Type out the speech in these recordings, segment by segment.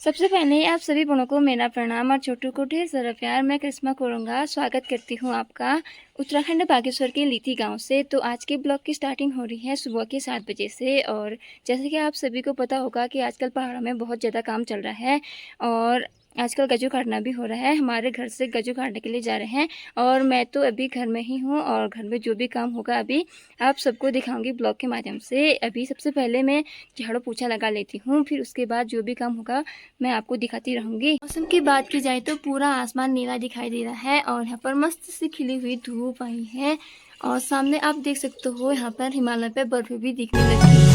सबसे पहले आप सभी बड़ों को मेरा प्रणाम और छोटों को ढेर सारा प्यार। मैं करिश्मा कोरंगा स्वागत करती हूँ आपका उत्तराखंड बागेश्वर के लीथी गांव से। तो आज के ब्लॉग की स्टार्टिंग हो रही है सुबह के 7 बजे से। और जैसे कि आप सभी को पता होगा कि आजकल पहाड़ों में बहुत ज़्यादा काम चल रहा है और आजकल गज्जू काटना भी हो रहा है। हमारे घर से गज्जू काटने के लिए जा रहे हैं और मैं तो अभी घर में ही हूँ और घर में जो भी काम होगा अभी आप सबको दिखाऊंगी ब्लॉग के माध्यम से। अभी सबसे पहले मैं झाड़ू पोछा लगा लेती हूँ, फिर उसके बाद जो भी काम होगा मैं आपको दिखाती रहूंगी। मौसम की बात की जाए तो पूरा आसमान नीला दिखाई दे रहा है और यहाँ पर मस्त सी खिली हुई धूप आई है और सामने आप देख सकते हो यहाँ पर हिमालय पे बर्फ भी दिखने लगी है।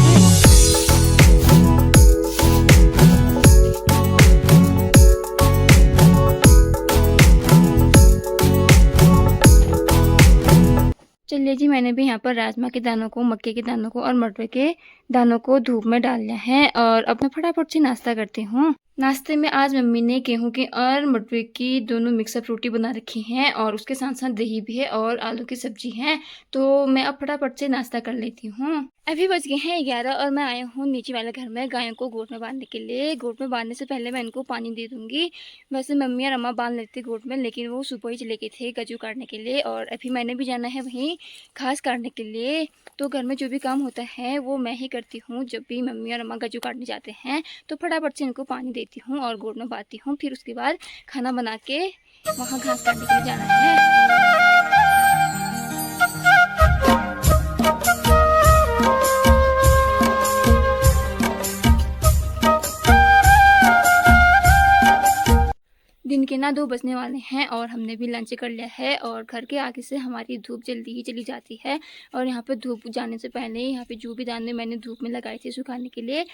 चलिए जी, मैंने भी यहाँ पर राजमा के दानों को, मक्के के दानों को और मटर के दानों को धूप में डाल लिया है और अब मैं फटाफट से नाश्ता करती हूँ। नाश्ते में आज मम्मी ने गेहूं की और मटर की दोनों मिक्सअप रोटी बना रखी हैं और उसके साथ साथ दही भी है और आलू की सब्जी है। तो मैं अब फटाफट से नाश्ता कर लेती हूँ। अभी बज गए हैं 11 और मैं आया हूँ नीचे वाले घर में गायों को गोट में बांधने के लिए। गोट में बांधने से पहले मैं इनको पानी दे दूंगी। वैसे मम्मी और अम्मा बांध लेती गोट में, लेकिन वो सुबह ही चले गए थे गज्जू काटने के लिए और अभी मैंने भी जाना है वहीं घास काटने के लिए। तो घर में जो भी काम होता है वो मैं ही करती हूँ। जब भी मम्मी और अम्मा गज्जू काटने जाते हैं तो फटाफट से इनको पानी देती हूँ और गोट में बांधती हूँ। फिर उसके बाद खाना बना के वहाँ घास काटने के लिए जाना है। दिन के ना 2 बजने वाले हैं और हमने भी लंच कर लिया है और घर के आगे से हमारी धूप जल्दी ही चली जाती है। और यहाँ पे धूप जाने से पहले यहाँ पे जो भी दाने मैंने धूप में लगाए थे सुखाने के लिए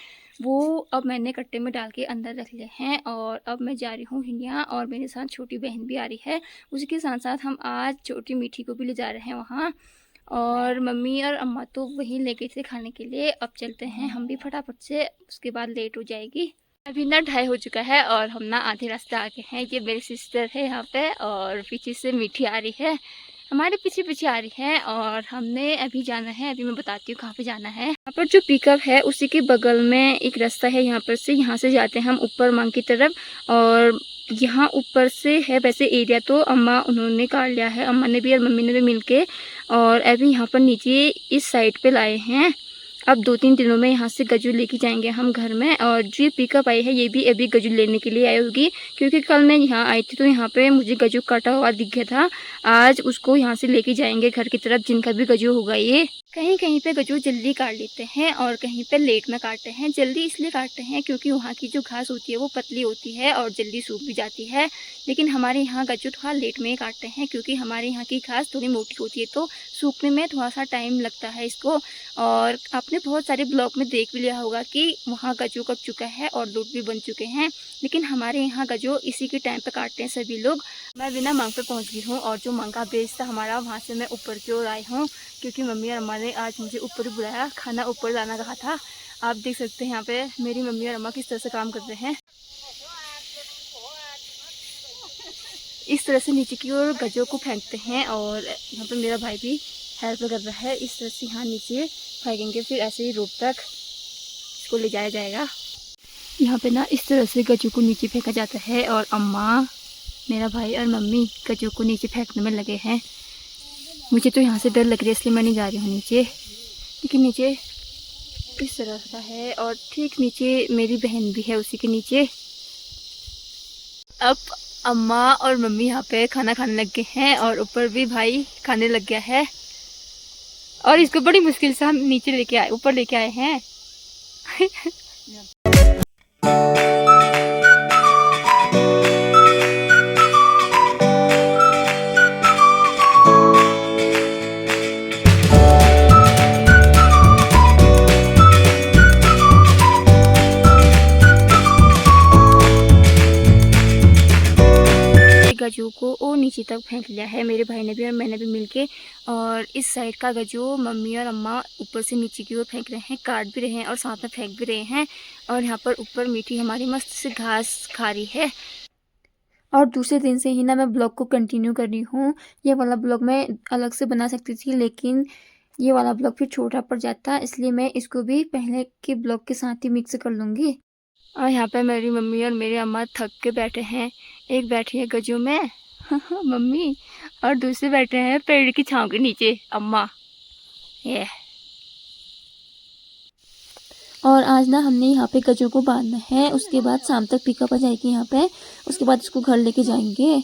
वो अब मैंने कट्टे में डाल के अंदर रख लिए हैं। और अब मैं जा रही हूँ हिंडिया और मेरे साथ छोटी बहन भी आ रही है। उसी के साथ साथ हम आज छोटी मीठी को भी ले जा रहे हैं वहाँ। और मम्मी और अम्मा तो वहीं ले गए थे खाने के लिए। अब चलते हैं हम भी फटाफट से, उसके बाद लेट हो जाएगी। अभी ना 2:30 हो चुका है और हम ना आधे रास्ते आ गए हैं। ये मेरी सिस्टर है यहाँ पे और पीछे से मीठी आ रही है, हमारे पीछे पीछे आ रही है। और हमने अभी जाना है, अभी मैं बताती हूँ कहाँ पे जाना है। यहाँ पर जो पिकअप है उसी के बगल में एक रास्ता है, यहाँ पर से यहाँ से जाते हैं हम ऊपर मांग की तरफ। और यहाँ ऊपर से है वैसे एरिया तो अम्मा उन्होंने काट लिया है, अम्मा ने भी और मम्मी ने भी मिलके। और अभी यहाँ पर नीचे इस साइड पे लाए हैं। अब 2-3 दिनों में यहाँ से गज्जू लेके जाएंगे हम घर में। और जो पिकअप आई है ये भी अभी गज्जू लेने के लिए आई होगी, क्योंकि कल मैं यहाँ आई थी तो यहाँ पे मुझे गज्जू काटा हुआ दिख गया था। आज उसको यहाँ से लेके जाएंगे घर की तरफ, जिनका भी गज्जू होगा ये। कहीं कहीं पे गज्जू जल्दी काट लेते हैं और कहीं पे लेट में काटते हैं। जल्दी इसलिए काटते हैं क्योंकि वहाँ की जो घास होती है वो पतली होती है और जल्दी सूख भी जाती है। लेकिन हमारे यहाँ गज्जू थोड़ा लेट में ही काटते हैं क्योंकि हमारे यहाँ की घास थोड़ी मोटी होती है तो सूखने में थोड़ा सा टाइम लगता है इसको। और आपने बहुत सारे ब्लॉग में देख भी लिया होगा कि वहाँ गज्जू कट चुका है और लूट भी बन चुके हैं, लेकिन हमारे यहाँ गज्जू इसी के टाइम पे काटते हैं सभी लोग। मैं बिना मांग पे पहुँच गई हूँ और जो मांग का बेस था हमारा वहाँ से मैं ऊपर की ओर आई हूँ, क्योंकि मम्मी और अम्मा ने आज मुझे ऊपर ही बुलाया, खाना ऊपर लाना कहा था। आप देख सकते हैं यहाँ पे मेरी मम्मी और अम्मा किस तरह से काम करते हैं। इस तरह से नीचे की ओर गज्जू को फेंकते हैं और यहाँ पे मेरा भाई भी हेल्प कर रहा है। इस तरह से यहाँ नीचे फेंकेंगे, फिर ऐसे ही रोड तक इसको ले जाया जाएगा। यहाँ पे ना इस तरह से गज्जू को नीचे फेंका जाता है और अम्मा, मेरा भाई और मम्मी गज्जू को नीचे फेंकने में लगे हैं। मुझे तो यहाँ से डर लग रही है इसलिए मैं नहीं जा रही हूँ नीचे, लेकिन नीचे इस तरह का है और ठीक नीचे मेरी बहन भी है उसी के नीचे। अब अम्मा और मम्मी यहाँ पे खाना खाने लग गए हैं और ऊपर भी भाई खाने लग गया है और इसको बड़ी मुश्किल से हम नीचे लेके आए, ऊपर लेके आए हैं। गज्जू को वो नीचे तक फेंक लिया है मेरे भाई ने भी और मैंने भी मिलके। और इस साइड का गज्जू मम्मी और अम्मा ऊपर से नीचे की ओर फेंक रहे हैं, काट भी रहे हैं और साथ में फेंक भी रहे हैं। और यहाँ पर ऊपर मीठी हमारी मस्त से घास खा रही है। और दूसरे दिन से ही ना मैं ब्लॉग को कंटिन्यू कर रही हूँ। ये वाला ब्लॉग मैं अलग से बना सकती थी, लेकिन ये वाला ब्लॉग फिर छोटा पड़ जाता, इसलिए मैं इसको भी पहले के ब्लॉग के साथ ही मिक्स कर लूँगी। और यहाँ पे मेरी मम्मी और मेरी अम्मा थक के बैठे हैं। एक बैठी है गजू में मम्मी, और दूसरे बैठे हैं पेड़ की छांव के नीचे अम्मा। ये और आज ना हमने यहाँ पे गजू को बांधना है, उसके बाद शाम तक पिकअप आ जाएगी यहाँ पे, उसके बाद इसको घर लेके जाएंगे।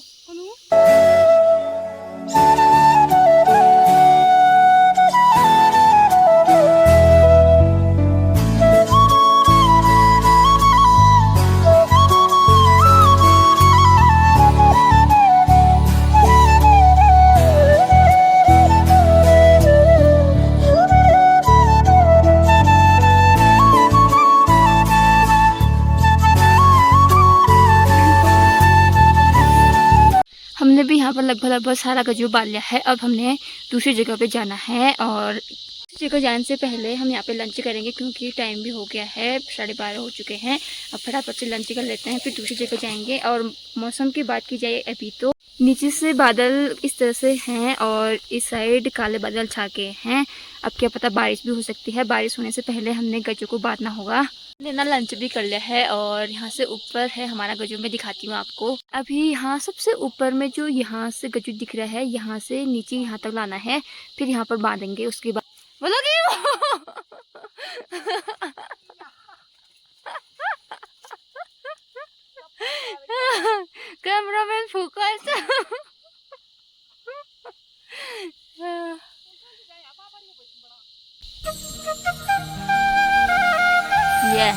हमने भी यहाँ पर लगभग सारा गजू बांध लिया है। अब हमने दूसरी जगह पे जाना है, और दूसरी जगह जाने से पहले हम यहाँ पे लंच करेंगे क्योंकि टाइम भी हो गया है, 12:30 हो चुके हैं। अब फटाफट से लंच कर लेते हैं, फिर दूसरी जगह जाएंगे। और मौसम की बात की जाए अभी तो नीचे से बादल इस तरह से हैं और इस साइड काले बादल छा के हैं। अब क्या पता बारिश भी हो सकती है। बारिश होने से पहले हमने गजू को बांधना होगा। हमने ना लंच भी कर लिया है, और यहाँ से ऊपर है हमारा गजू। मैं दिखाती हूँ आपको। अभी यहाँ सबसे ऊपर में जो यहाँ से गजू दिख रहा है, यहाँ से नीचे यहाँ तक लाना है, फिर यहाँ पर बांधेंगे। उसके बाद बोलोगे कैमरामैन फोकस ये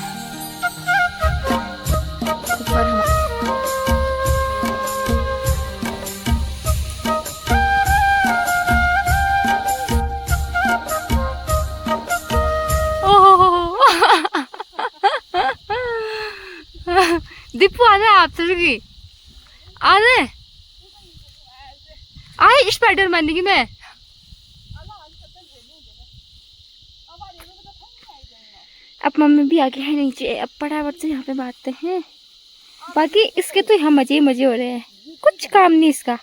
ऊपर दीपू आ रहे आप की आ रहे आए स्पाइडरमैन की मैं अब मम्मी भी आगे है नीचे। अब फटाफट से यहाँ पे बांधते हैं। बाकी इसके तो यहाँ मजे ही मजे हो रहे हैं, कुछ काम नहीं इसका।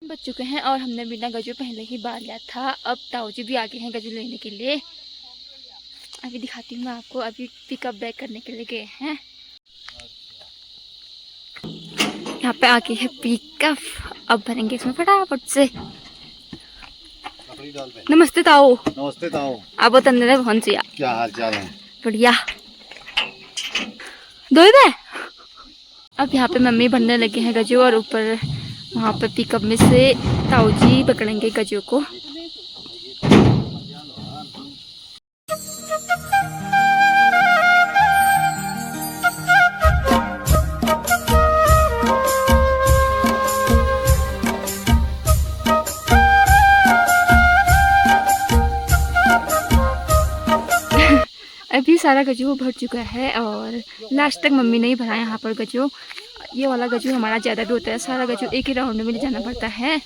बच चुके हैं और हमने बिना गजू पहले ही बांध लिया था। अब ताऊजी भी आगे हैं गजू लेने के लिए। अभी दिखाती हूँ मैं आपको। अभी पिकअप बैक करने के लिए गए हैं। यहाँ पे आके है पिकअप। अब भरेंगे इसमें फटाफट से। नमस्ते ताऊ। नमस्ते ताऊ। अब तंदे पहुंच गया। क्या हाल चाल है? बढ़िया। दो दे। अब यहाँ पे मम्मी भरने लगे हैं गजू, और ऊपर वहाँ पे पिकअप में से ताऊजी पकड़ेंगे गजू को। अभी सारा गजू भर चुका है, और लास्ट तक मम्मी ने ही भरा यहाँ पर गजू। ये वाला गजू हमारा ज़्यादा भी होता है। सारा गजू एक ही राउंड में ले जाना पड़ता है।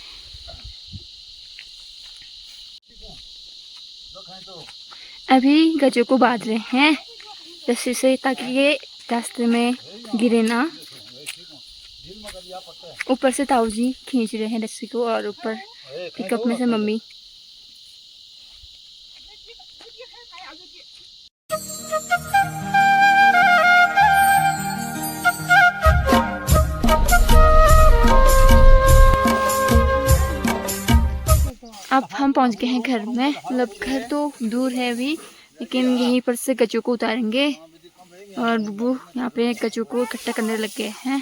अभी गजू को बांध रहे हैं रस्सी से, ताकि ये रास्ते में गिरे ना। ऊपर से ताऊजी खींच रहे हैं रस्सी को, और ऊपर पिकअप में से मम्मी। अब हम पहुंच गए हैं घर में। मतलब घर तो दूर है अभी, लेकिन यहीं पर से गजू को उतारेंगे। और बुब्बू यहाँ पे गजू को इकट्ठा करने लग गए हैं।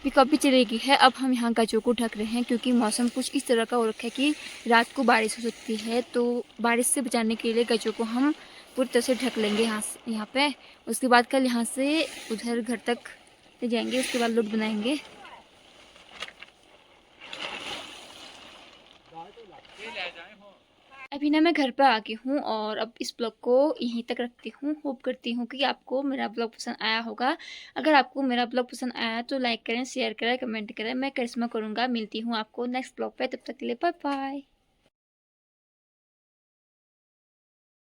पिकअप भी चलेगी है। अब हम यहाँ गजू को ढक रहे हैं, क्योंकि मौसम कुछ इस तरह का हो रखा है कि रात को बारिश हो सकती है। तो बारिश से बचाने के लिए गजू को हम पूरी तरह से ढक लेंगे यहाँ पे। उसके बाद कल यहाँ से उधर घर तक ले जाएंगे। उसके बाद लोड बनाएंगे। अभी ना मैं घर पे आ गई हूँ और अब इस ब्लॉग को यहीं तक रखती हूँ। होप करती हूँ कि आपको मेरा ब्लॉग पसंद आया होगा। अगर आपको मेरा ब्लॉग पसंद आया तो लाइक करें, शेयर करें, कमेंट करें। मैं करिश्मा करूँगा। मिलती हूँ आपको नेक्स्ट ब्लॉग पे, तब तक के लिए बाय बाय।